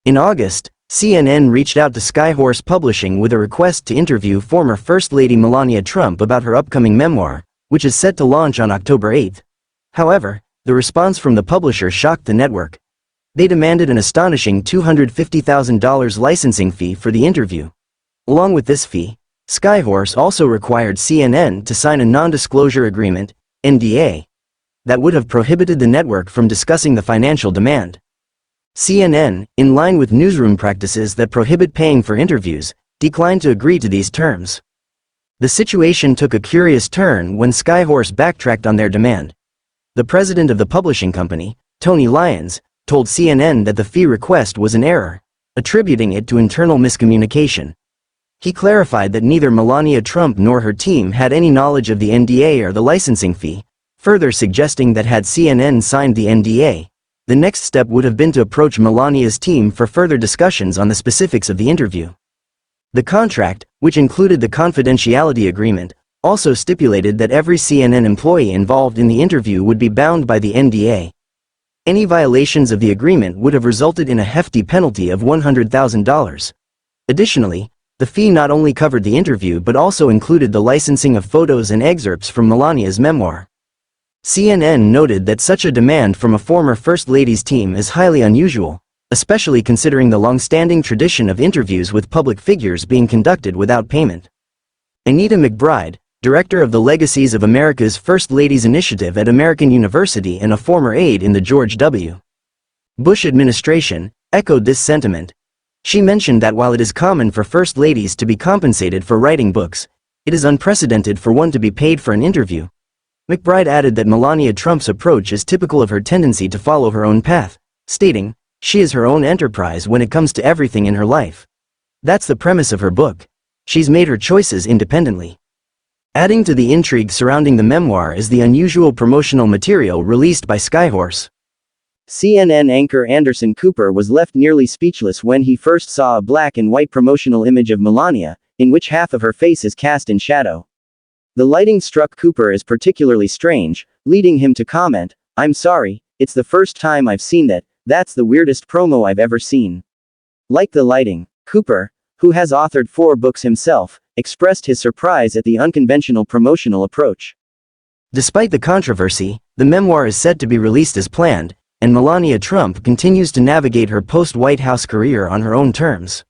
In August, CNN reached out to Skyhorse Publishing with a request to interview former First Lady Melania Trump about her upcoming memoir, which is set to launch on October 8. However, the response from the publisher shocked the network. They demanded an astonishing $250,000 licensing fee for the interview. Along with this fee, Skyhorse also required CNN to sign a nondisclosure agreement, NDA, that would have prohibited the network from discussing the financial demand. CNN, in line with newsroom practices that prohibit paying for interviews, declined to agree to these terms. The situation took a curious turn when Skyhorse backtracked on their demand. The president of the publishing company, Tony Lyons, told CNN that the fee request was an error, attributing it to internal miscommunication. He clarified that neither Melania Trump nor her team had any knowledge of the NDA or the licensing fee, further suggesting that had CNN signed the NDA, the next step would have been to approach Melania's team for further discussions on the specifics of the interview. The contract, which included the confidentiality agreement, also stipulated that every CNN employee involved in the interview would be bound by the NDA. Any violations of the agreement would have resulted in a hefty penalty of $100,000. Additionally, the fee not only covered the interview but also included the licensing of photos and excerpts from Melania's memoir. CNN noted that such a demand from a former First Lady's team is highly unusual, especially considering the long-standing tradition of interviews with public figures being conducted without payment. Anita McBride, director of the Legacies of America's First Ladies Initiative at American University and a former aide in the George W. Bush administration, echoed this sentiment. She mentioned that while it is common for First Ladies to be compensated for writing books, it is unprecedented for one to be paid for an interview. McBride added that Melania Trump's approach is typical of her tendency to follow her own path, stating, "She is her own enterprise when it comes to everything in her life. That's the premise of her book. She's made her choices independently." Adding to the intrigue surrounding the memoir is the unusual promotional material released by Skyhorse. CNN anchor Anderson Cooper was left nearly speechless when he first saw a black and white promotional image of Melania, in which half of her face is cast in shadow. The lighting struck Cooper as particularly strange, leading him to comment, "I'm sorry, it's the first time I've seen that. That's the weirdest promo I've ever seen." Like the lighting, Cooper, who has authored 4 books himself, expressed his surprise at the unconventional promotional approach. Despite the controversy, the memoir is set to be released as planned, and Melania Trump continues to navigate her post-White House career on her own terms.